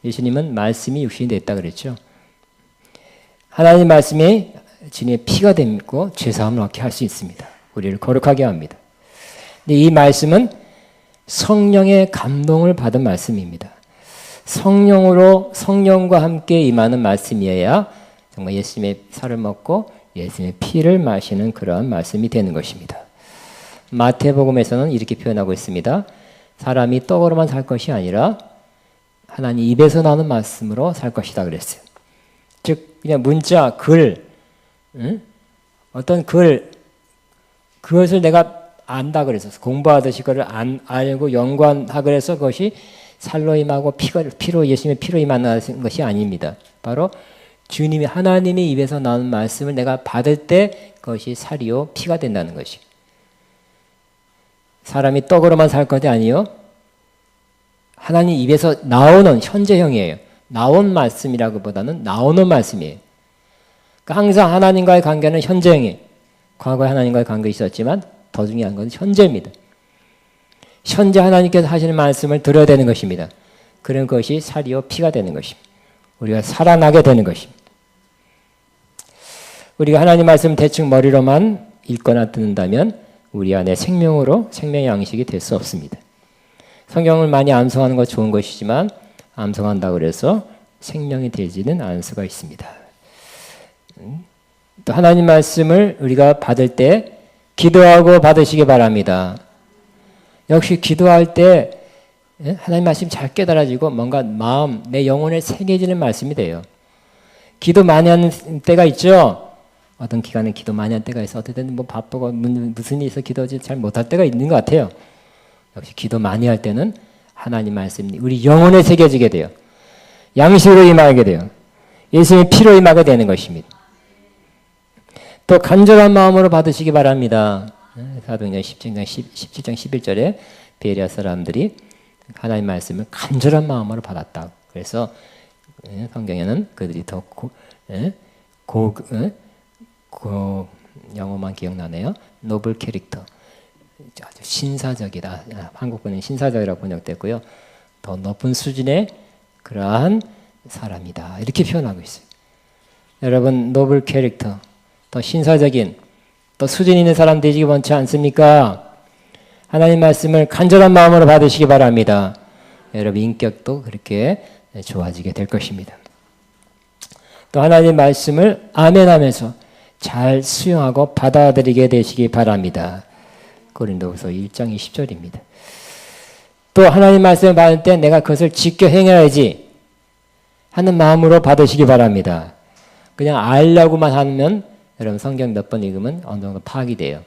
예수님은 말씀이 육신이 됐다 그랬죠. 하나님 말씀이 주님의 피가 되고 죄사함을 얻게 할 수 있습니다. 우리를 거룩하게 합니다. 근데 이 말씀은 성령의 감동을 받은 말씀입니다. 성령과 함께 임하는 말씀이어야 정말 예수님의 살을 먹고 예수님의 피를 마시는 그러한 말씀이 되는 것입니다. 마태복음에서는 이렇게 표현하고 있습니다. 사람이 떡으로만 살 것이 아니라 하나님 입에서 나오는 말씀으로 살 것이다 그랬어요. 즉 그냥 문자, 글, 어떤 글, 그것을 내가 안다 그래서 공부하듯이 그걸 알고 연구하고 그래서 그것이 살로 임하고 피로 예수님의 피로 임하는 것이 아닙니다. 바로 주님이 하나님의 입에서 나오는 말씀을 내가 받을 때 그것이 살이요 피가 된다는 것이. 사람이 떡으로만 살 것이 아니요 하나님 입에서 나오는 현재형이에요. 나온 말씀이라기보다는 나오는 말씀이에요. 그러니까 항상 하나님과의 관계는 현재형이에요. 과거에 하나님과의 관계가 있었지만 더 중요한 것은 현재입니다. 현재 하나님께서 하시는 말씀을 들어야 되는 것입니다. 그런 것이 살이요 피가 되는 것입니다. 우리가 살아나게 되는 것입니다. 우리가 하나님 말씀 대충 머리로만 읽거나 듣는다면 우리 안에 생명의 양식이 될 수 없습니다. 성경을 많이 암송하는 것 좋은 것이지만 암송한다고 해서 생명이 되지는 않을 수가 있습니다. 또 하나님 말씀을 우리가 받을 때 기도하고 받으시기 바랍니다. 역시 기도할 때 하나님 말씀 잘 깨달아지고 뭔가 마음, 내 영혼에 새겨지는 말씀이 돼요. 기도 많이 하는 때가 있죠. 어떤 기간에 기도 많이 할 때가 있어. 어떨 때는 뭐 바쁘고 무슨 일이 있어 기도하지 잘 못할 때가 있는 것 같아요. 역시 기도 많이 할 때는 하나님 말씀이 우리 영혼에 새겨지게 돼요. 양식으로 임하게 돼요. 예수님의 피로 임하게 되는 것입니다. 또 간절한 마음으로 받으시기 바랍니다. 사도행전 17장 11절에 베레아 사람들이 하나님 말씀을 간절한 마음으로 받았다. 그래서 성경에는 그들이 더 영어만 기억나네요. 노블 캐릭터. 아주 신사적이다. 한국어는 신사적이라고 번역됐고요. 더 높은 수준의 그러한 사람이다. 이렇게 표현하고 있어요. 여러분, 노블 캐릭터, 더 신사적인, 더 수준 있는 사람 되시기 원치 않습니까? 하나님 말씀을 간절한 마음으로 받으시기 바랍니다. 여러분 인격도 그렇게 좋아지게 될 것입니다. 또 하나님 말씀을 아멘하면서 잘 수용하고 받아들이게 되시기 바랍니다. 고린도후서 1장 20절입니다. 또 하나님 말씀을 받을 때 내가 그것을 지켜 행해야지 하는 마음으로 받으시기 바랍니다. 그냥 알려고만 하면 여러분 성경 몇 번 읽으면 어느 정도 파악이 돼요.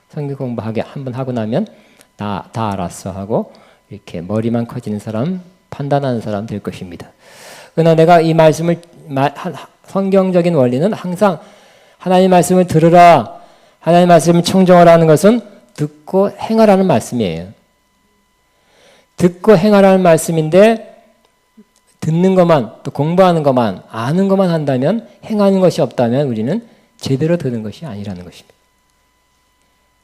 성경 공부하게 한번 하고 나면 다 알았어 하고 이렇게 머리만 커지는 사람, 판단하는 사람 될 것입니다. 그러나 내가 이 말씀을 성경적인 원리는 항상 하나님 말씀을 들으라, 하나님 말씀을 청정하라는 것은 듣고 행하라는 말씀이에요. 듣고 행하라는 말씀인데 듣는 것만 또 공부하는 것만 아는 것만 한다면 행하는 것이 없다면 우리는 제대로 듣는 것이 아니라는 것입니다.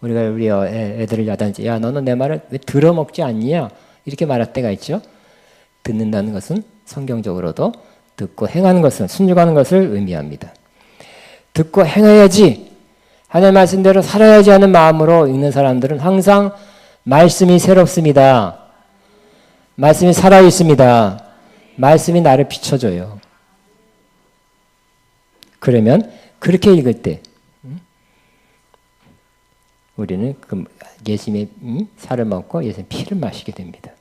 우리가 우리 애들을 야단지 야 너는 내 말을 왜 들어먹지 않냐 이렇게 말할 때가 있죠. 듣는다는 것은 성경적으로도 듣고 행하는 것을 순종하는 것을 의미합니다. 듣고 행해야지 하나님 말씀대로 살아야지 하는 마음으로 읽는 사람들은 항상 말씀이 새롭습니다. 말씀이 살아있습니다. 말씀이 나를 비춰줘요. 그러면 그렇게 읽을 때 우리는 그 예수님의 살을 먹고 예수님의 피를 마시게 됩니다.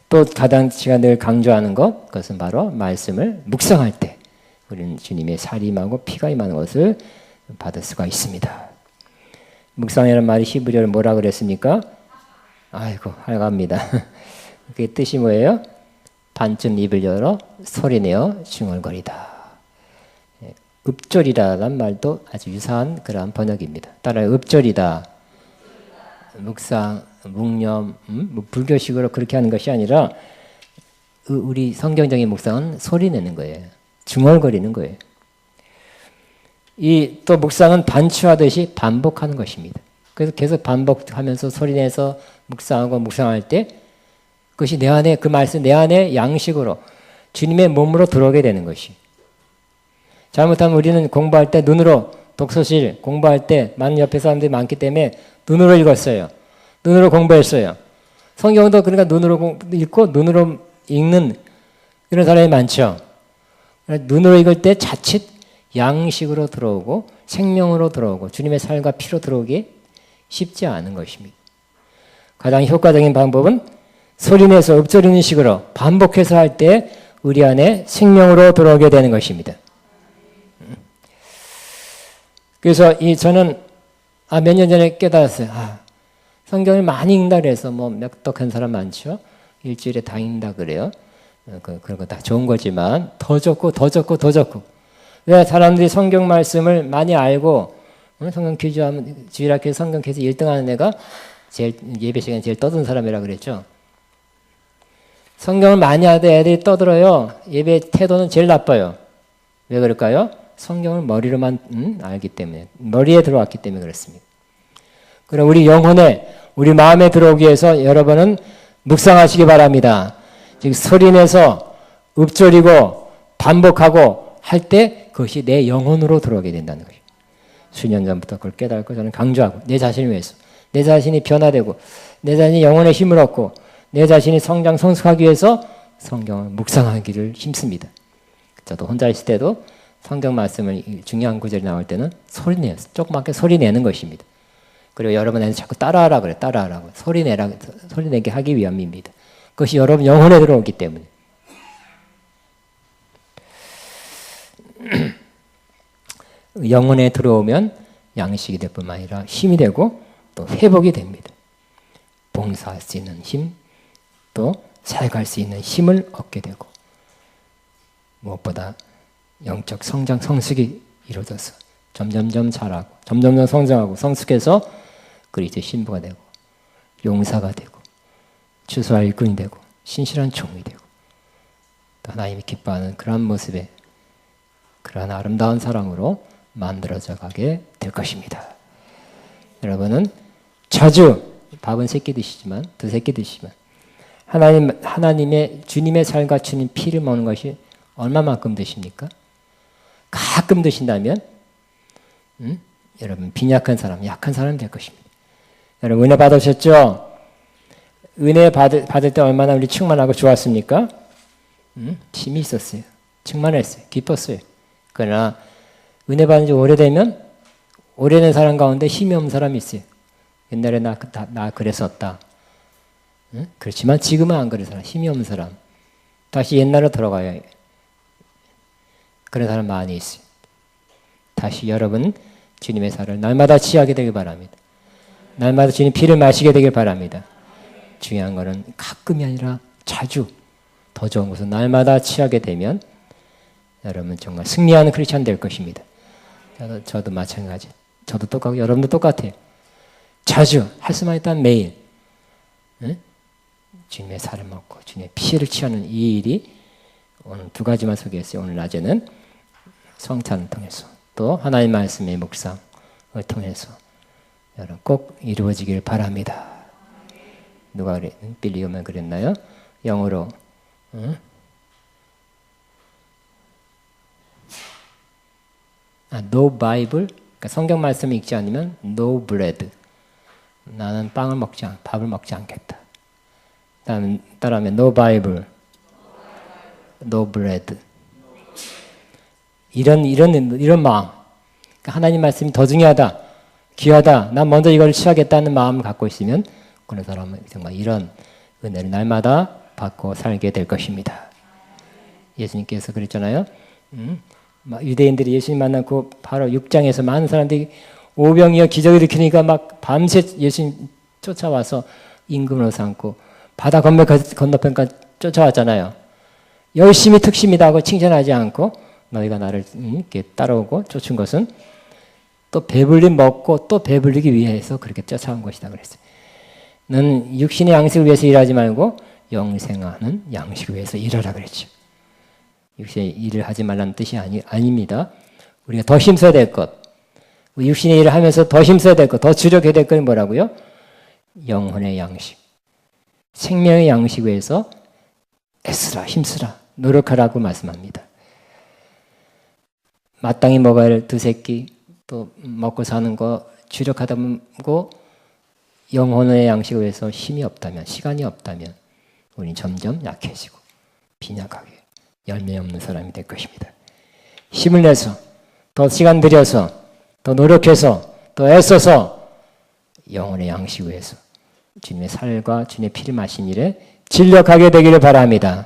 또 가장 제가 늘 강조하는 것, 그것은 바로 말씀을 묵상할 때 우리는 주님의 살이 임하고 피가 임하는 것을 받을 수가 있습니다. 묵상이라는 말이 히브리어로 뭐라 그랬습니까? 아이고 할갑니다. 그게 뜻이 뭐예요? 반쯤 입을 열어 소리내어 중얼거리다. 읍졸이라는 말도 아주 유사한 그러한 번역입니다. 따라서 읍졸이다. 묵상, 묵념, 불교식으로 그렇게 하는 것이 아니라 우리 성경적인 묵상은 소리내는 거예요. 중얼거리는 거예요. 이 또 묵상은 반추하듯이 반복하는 것입니다. 그래서 계속 반복하면서 소리내서 묵상하고 묵상할 때 그것이 내 안에 그 말씀 내 안에 양식으로 주님의 몸으로 들어오게 되는 것이. 잘못하면 우리는 공부할 때 눈으로 독서실 공부할 때 많은 옆에 사람들이 많기 때문에 눈으로 읽었어요. 눈으로 공부했어요. 성경도 그러니까 눈으로 읽고 눈으로 읽는 이런 사람이 많죠. 눈으로 읽을 때 자칫 양식으로 들어오고 생명으로 들어오고 주님의 살과 피로 들어오기 쉽지 않은 것입니다. 가장 효과적인 방법은 소리내서 읊조리는 식으로 반복해서 할 때 우리 안에 생명으로 들어오게 되는 것입니다. 그래서 저는 몇 년 전에 깨달았어요. 성경을 많이 읽는다 그래서 몇독한 사람 많죠. 일주일에 다 읽는다 그래요. 그런 거 다 좋은 거지만 더 좋고 더 좋고 더 좋고. 왜 사람들이 성경 말씀을 많이 알고 성경 규주하면 주일학교 성경 계속 1등하는 애가 제일 예배 시간에 제일 떠드는 사람이라 그랬죠. 성경을 많이 하되 애들이 떠들어요. 예배 태도는 제일 나빠요. 왜 그럴까요? 성경을 머리로만 알기 때문에 머리에 들어왔기 때문에 그렇습니다. 그럼 우리 영혼에 우리 마음에 들어오기 위해서 여러분은 묵상하시기 바랍니다. 즉 소리내서 읊조리고 반복하고 할 때 그것이 내 영혼으로 들어오게 된다는 거예요. 수년 전부터 그걸 깨닫고 저는 강조하고 내 자신을 위해서 내 자신이 변화되고 내 자신이 영혼의 힘을 얻고 내 자신이 성장 성숙하기 위해서 성경을 묵상하기를 힘씁니다. 저도 혼자 있을 때도 성경 말씀을 중요한 구절이 나올 때는 소리내요. 조그맣게 소리내는 것입니다. 그리고 여러분한테 자꾸 따라하라 그래. 따라하라고. 소리내게 하기 위함입니다. 그것이 여러분 영혼에 들어오기 때문에. 영혼에 들어오면 양식이 될 뿐만 아니라 힘이 되고 또 회복이 됩니다. 봉사할 수 있는 힘, 또 살갈 수 있는 힘을 얻게 되고 무엇보다 영적 성장, 성숙이 이루어져서 점점점 자라고 점점점 성장하고 성숙해서 그리스도의 신부가 되고 용사가 되고 추수할 일꾼이 되고 신실한 종이 되고 또 하나님이 기뻐하는 그런 모습에 그러한 아름다운 사람으로 만들어져 가게 될 것입니다. 여러분은 자주 밥은 3끼 드시지만 2-3끼 드시지만 하나님의 주님의 살과 주님 피를 먹는 것이 얼마만큼 드십니까? 가끔 드신다면 여러분 빈약한 사람, 약한 사람이 될 것입니다. 여러분 은혜 받으셨죠? 은혜 받을 때 얼마나 우리 충만하고 좋았습니까? 힘이 있었어요. 충만했어요. 기뻤어요. 그러나 은혜 받은 지 오래되면 오래된 사람 가운데 힘이 없는 사람이 있어요. 옛날에 나 그랬었다. 그렇지만 지금은 안 그런 사람, 힘이 없는 사람. 다시 옛날로 돌아가야 그런 사람 많이 있어요. 다시 여러분 주님의 살을 날마다 취하게 되길 바랍니다. 날마다 주님 피를 마시게 되길 바랍니다. 중요한 것은 가끔이 아니라 자주, 더 좋은 것은 날마다 취하게 되면 여러분 정말 승리하는 크리스찬 될 것입니다. 저도 마찬가지. 저도 똑같고 여러분도 똑같아요. 자주 할 수만 있다면 매일 주님의 살을 먹고 주님의 피를 취하는 이 일이 오늘 2가지만 소개했어요. 오늘 낮에는 성찬을 통해서 또 하나님 말씀의 묵상을 통해서 여러분 꼭 이루어지길 바랍니다. 누가 빌리엄은 그랬나요? 영어로 No Bible, 그러니까 성경 말씀을 읽지 않으면 No bread. 나는 밥을 먹지 않겠다. 따라하면 No Bible, No bread. 이런 마음. 그러니까 하나님 말씀이 더 중요하다, 귀하다. 난 먼저 이걸 취하겠다는 마음을 갖고 있으면 그런 사람은 정말 이런 은혜를 날마다 받고 살게 될 것입니다. 예수님께서 그랬잖아요. 유대인들이 예수님 만나고 바로 6장에서 많은 사람들이 오병이어 기적을 일으키니까 막 밤새 예수님 쫓아와서 임금으로 삼고 바다 건너편까지 쫓아왔잖아요. 열심히 특심이다 하고 칭찬하지 않고 너희가 나를 이렇게 따라오고 쫓은 것은 또 배불리 먹고 또 배불리기 위해서 그렇게 쫓아온 것이다 그랬어요. 너는 육신의 양식을 위해서 일하지 말고 영생하는 양식을 위해서 일하라 그랬죠. 육신의 일을 하지 말라는 뜻이 아닙니다. 우리가 더 힘써야 될 것, 육신의 일을 하면서 더 힘써야 될 것, 더 주력해야 될 것은 뭐라고요? 영혼의 양식, 생명의 양식 위해서 애쓰라, 힘쓰라, 노력하라고 말씀합니다. 마땅히 먹어야 할 2-3끼 또 먹고 사는 거 주력하다 보고 영혼의 양식을 위해서 힘이 없다면, 시간이 없다면 우리는 점점 약해지고 빈약하게 열매 없는 사람이 될 것입니다. 힘을 내서 더 시간 들여서 더 노력해서 더 애써서 영혼의 양식 위해서 주님의 살과 주님의 피를 마신 일에 진력하게 되기를 바랍니다.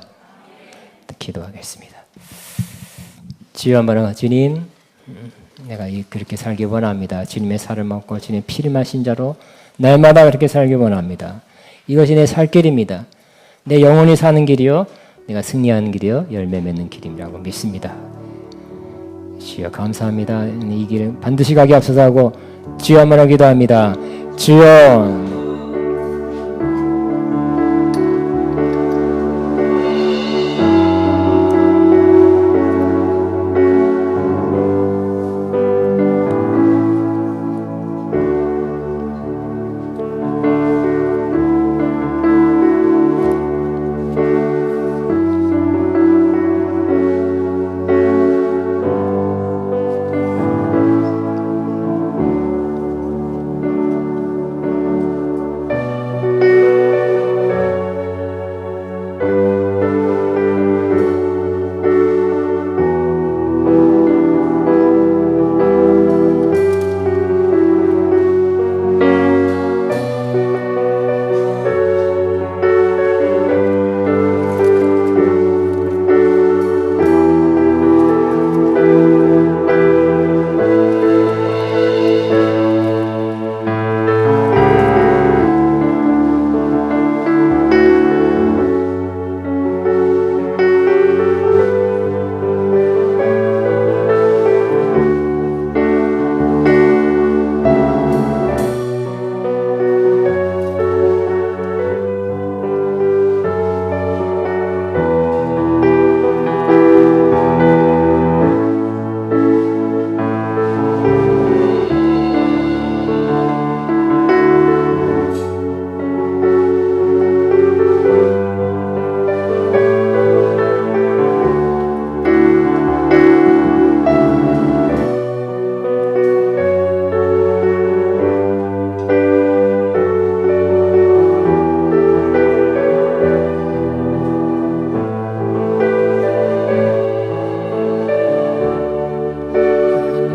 기도하겠습니다. 주여 한번 주님, 내가 그렇게 살기 원합니다. 주님의 살을 먹고 주님의 피를 마신 자로 날마다 그렇게 살기 원합니다. 이것이 내 살 길입니다. 내 영혼이 사는 길이요, 내가 승리하는 길이요, 열매 맺는 길이라고 믿습니다. 주여 감사합니다. 이 길을 반드시 가게 앞서서 하고 주여 한번 기도합니다. 주여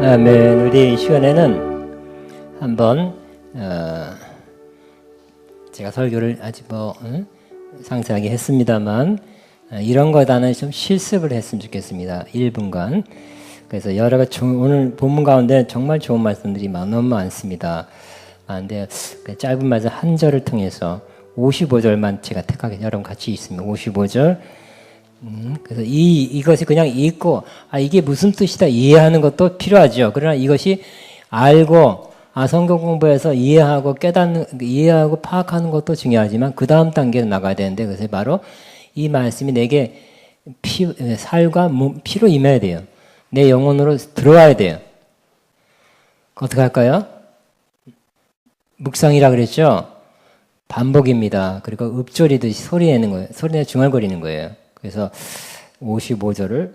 아멘. 우리 이 시간에는 한번 제가 설교를 아주 상세하게 했습니다만 이런 거다는 좀 실습을 했으면 좋겠습니다. 1분간. 그래서 여러 가지 오늘 본문 가운데 정말 좋은 말씀들이 너무 많습니다. 근데 짧은 말씀 한 절을 통해서 55절만 제가 택하게 여러분 같이 있습니다. 55절. 그래서 이것이 그냥 읽고 이게 무슨 뜻이다 이해하는 것도 필요하죠. 그러나 이것이 알고 성경 공부해서 이해하고 깨닫는 이해하고 파악하는 것도 중요하지만 그 다음 단계로 나가야 되는데 그래서 바로 이 말씀이 내게 살과 피로 임해야 돼요. 내 영혼으로 들어와야 돼요. 어떻게 할까요? 묵상이라 그랬죠? 반복입니다. 그리고 읊조리듯이 소리내는 거예요. 소리내 중얼거리는 거예요. 그래서 55절을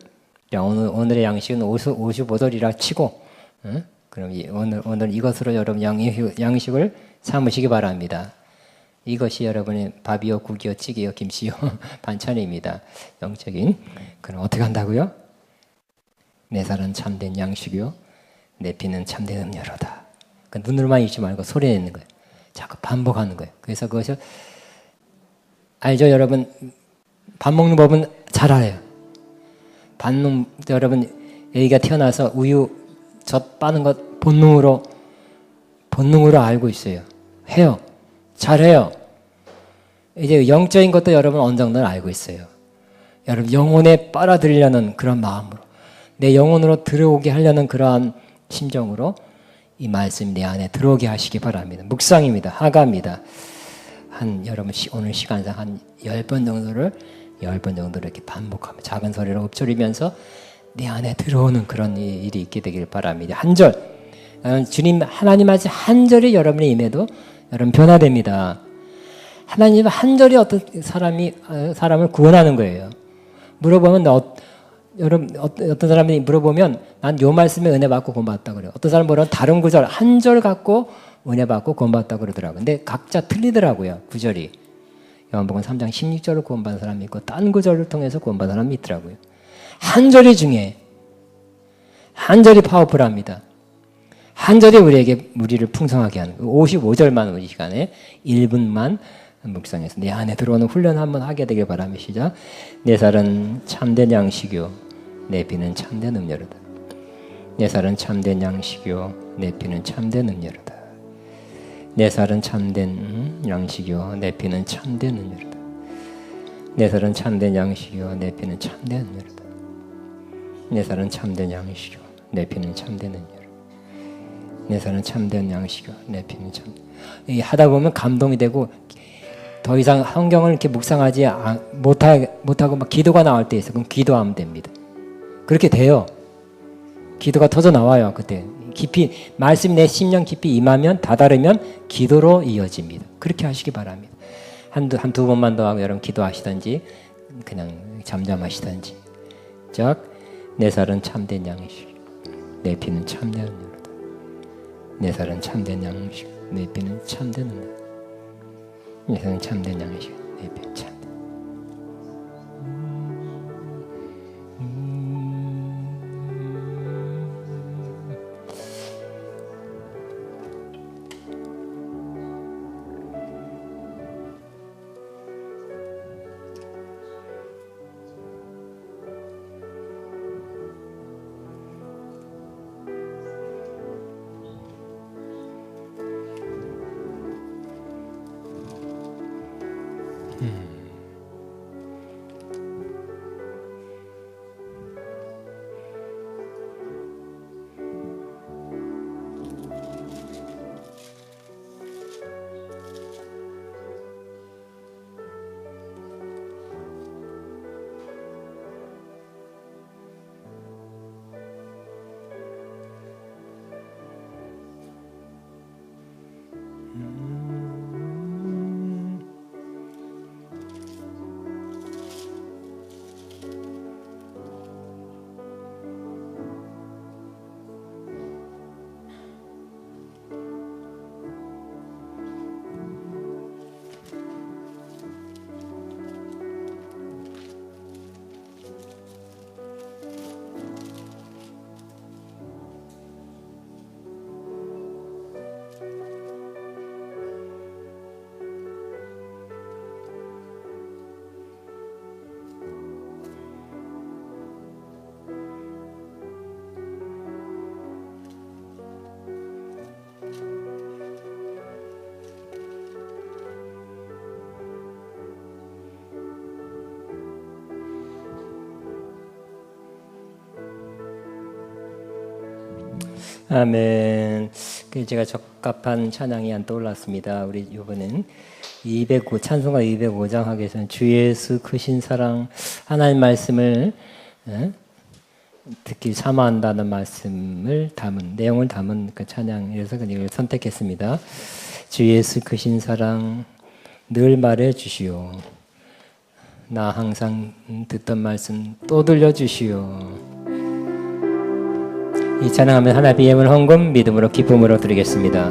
오늘의 양식은 55절이라 치고 그럼 오늘 이것으로 여러분 양식을 삼으시기 바랍니다. 이것이 여러분의 밥이요 국이요 찌개요 김치요 반찬입니다. 영적인. 그럼 어떻게 한다고요? 내 살은 참된 양식이요 내 피는 참된 음료로다. 그러니까 눈으로만 읽지 말고 소리내는 거예요. 자꾸 반복하는 거예요. 그래서 그것을 알죠 여러분? 밥 먹는 법은 잘 알아요. 여러분 애기가 태어나서 우유 젖 빠는 것 본능으로 알고 있어요. 해요. 잘해요. 이제 영적인 것도 여러분 어느 정도는 알고 있어요. 여러분 영혼에 빨아들이려는 그런 마음으로 내 영혼으로 들어오게 하려는 그러한 심정으로 이 말씀이 내 안에 들어오게 하시기 바랍니다. 묵상입니다. 하가입니다. 여러분 오늘 시간상 한 10번 정도를 이렇게 반복하며 작은 소리로 읊조리면서 내 안에 들어오는 그런 일이 있게 되길 바랍니다. 한 절. 주님 하나님 말씀 한 절이 여러분의 임해도 여러분 변화됩니다. 하나님 한 절이 어떤 사람을 구원하는 거예요. 물어보면 여러분 어떤 사람이 물어보면 난 요 말씀에 은혜 받고 구원받았다 그래요. 어떤 사람 보면 다른 구절 한 절 갖고 은혜 받고 구원받았다 그러더라고요. 근데 각자 틀리더라고요. 구절이. 요한복음 3장 16절을 구원받은 사람이 있고 딴 구절을 통해서 구원받은 사람이 있더라고요. 한 절이 중에 한 절이 파워풀합니다. 한 절이 우리를 풍성하게 하는 55절만 우리 시간에 1분만 묵상해서 내 안에 들어오는 훈련 한번 하게 되길 바랍니다. 시작. 내 살은 참된 양식이요 내 피는 참된 음료로다. 내 살은 참된 양식이요 내 피는 참된 음료로다. 내 살은 참된 양식이요 내 피는 참된 음료로다. 내 살은 참된 양식이요 내 피는 참된 음료로다. 내 살은 참된 양식이요 내 피는 참된 음료로다. 내 살은 참된 양식이요 내 피는 참. 하다 보면 감동이 되고 더 이상 성경을 이렇게 묵상하지 못하고 막 기도가 나올 때 있어요. 그럼 기도하면 됩니다. 그렇게 돼요. 기도가 터져 나와요. 그때 깊이 말씀이 내 심령 깊이 임하면 다다르면 기도로 이어집니다. 그렇게 하시기 바랍니다. 한두 번만 더 하고 여러분 기도하시든지 그냥 잠잠하시든지. 내 살은 참된 양식 내 피는 참된 음료로다. 내 살은 참된 양식 내 피는 참된 음료로다. 내 살은 참된 양식 내 피는 참된. 아멘. 제가 적합한 찬양이 안 떠올랐습니다. 우리 이번엔 205 찬송가 205장 하기에서는 주 예수 크신 사랑 하나님 말씀을 듣기 사모한다는 말씀을 담은 내용을 담은 그 찬양이라서 이걸 선택했습니다. 주 예수 크신 사랑 늘 말해 주시오. 나 항상 듣던 말씀 또 들려 주시오. 이 찬양하면 하나님의 예물 헌금 믿음으로 기쁨으로 드리겠습니다.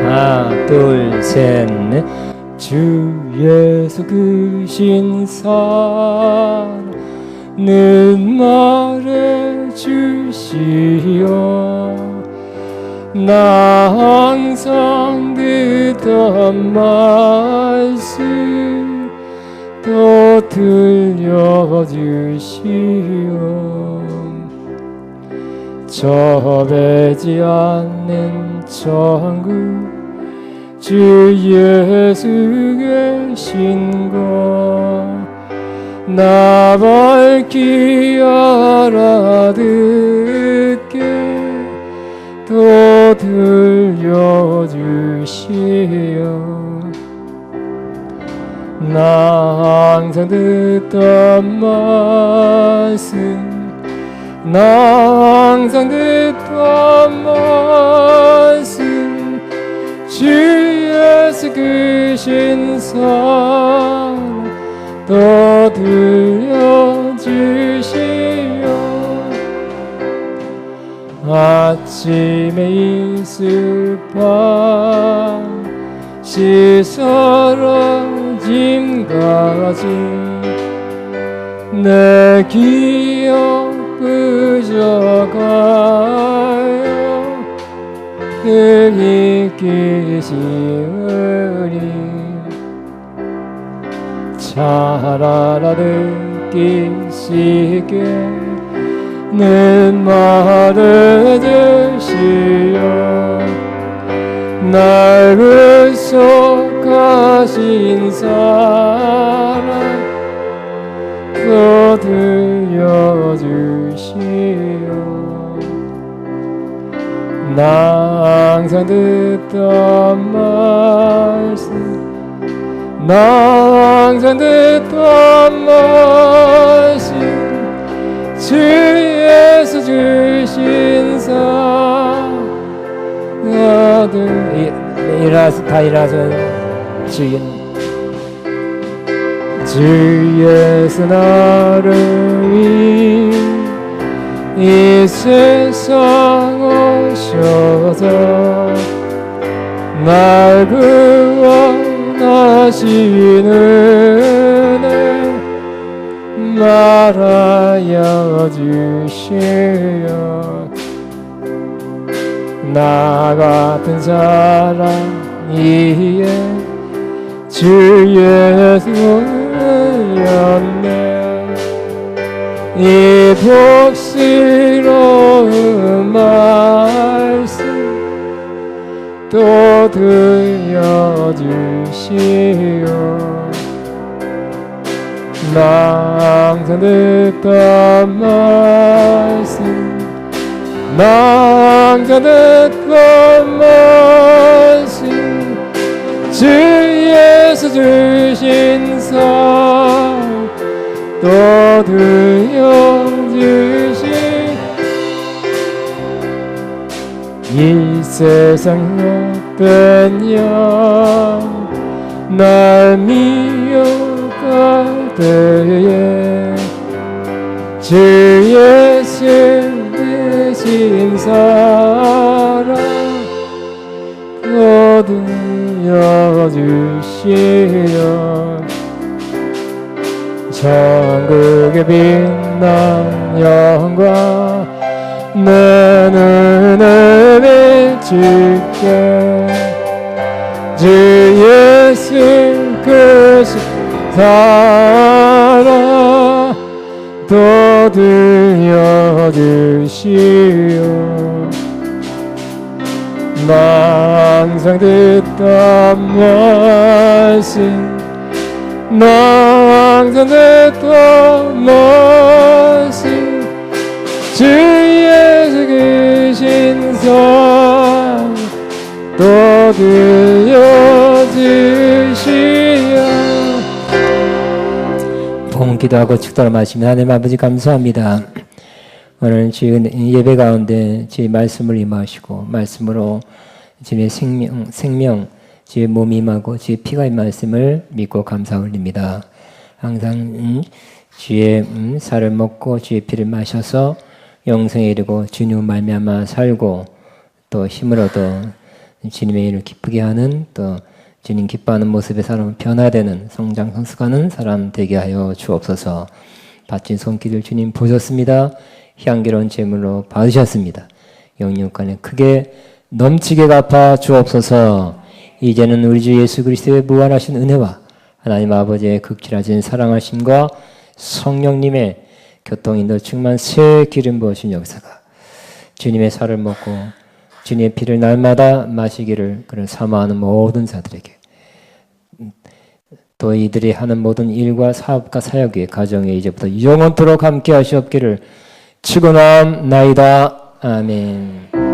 하나 둘 셋 넷. 주 예수 크신 사랑 늘 말해 주시오. 나 항상 듣던 말씀 또 들려주시오. 저배지 않는 천국 주 예수 계신 곳 나 밝히 알아듣게 또 들려주시오. 나 항상 듣던 말씀 나 항상 듣던 말씀 주 예수 크신 사랑 또 들려주시오. 아침에 이슬밤 시설어짐까지 내 기억 그저가요 늘 이기시으리. 잘 알아듣기시게 내 말을 주시오. 날 구속하신 사랑 또 들려주시오. 나 항상 듣던 말씀 나 항상 듣던 말씀 주 예수 주신 사랑 다 일어서 주 예수 나를 위해 이 세상 오셔서 날 구원하시는 은혜 말하여 주시오. 나 같은 사랑이에 주 예수 흘렸네. 이 복스러운 말씀 또 들려주시오. 나 항상 듣던 말씀 나 항상 듣던 말씀 주 예수 주신 사랑 또 들려주시. 이 세상 못된 영 날 미워갈 때에 주 예수 대신 사랑 또 들려주시오. 천국의 빛난 영광 내 눈을 비추게 주 예수 크신 사랑 또 들려주시오. 나 항상 듣던 말씀, 나 항상 듣던 말씀, 주 예수 계신 사랑 또 들려주시오. 봉 기도하고 축도를 마시면 하나님 아버지 감사합니다. 오늘 주의 예배 가운데 주의 말씀을 임하시고 말씀으로 주의 생명 주의 몸이 임하고 주의 피가 임하심을 믿고 감사 올립니다. 항상 주의 살을 먹고 주의 피를 마셔서 영생에 이르고 주님 말미암아 살고 또 힘을 얻어 주님의 일을 기쁘게 하는 또 주님 기뻐하는 모습의 사람은 변화되는 성장 성숙하는 사람 되게 하여 주옵소서. 바친 손길을 주님 보셨습니다. 향기로운 제물로 받으셨습니다. 영육간에 크게 넘치게 갚아 주옵소서. 이제는 우리 주 예수 그리스도의 무한하신 은혜와 하나님 아버지의 극진하신 사랑하심과 성령님의 교통인도 충만 새 기름 부으신 역사가 주님의 살을 먹고 주님의 피를 날마다 마시기를 그를 사모하는 모든 자들에게 또 이들이 하는 모든 일과 사업과 사역에 가정에 이제부터 영원토록 함께 하시옵기를 축원합나이다. 아멘.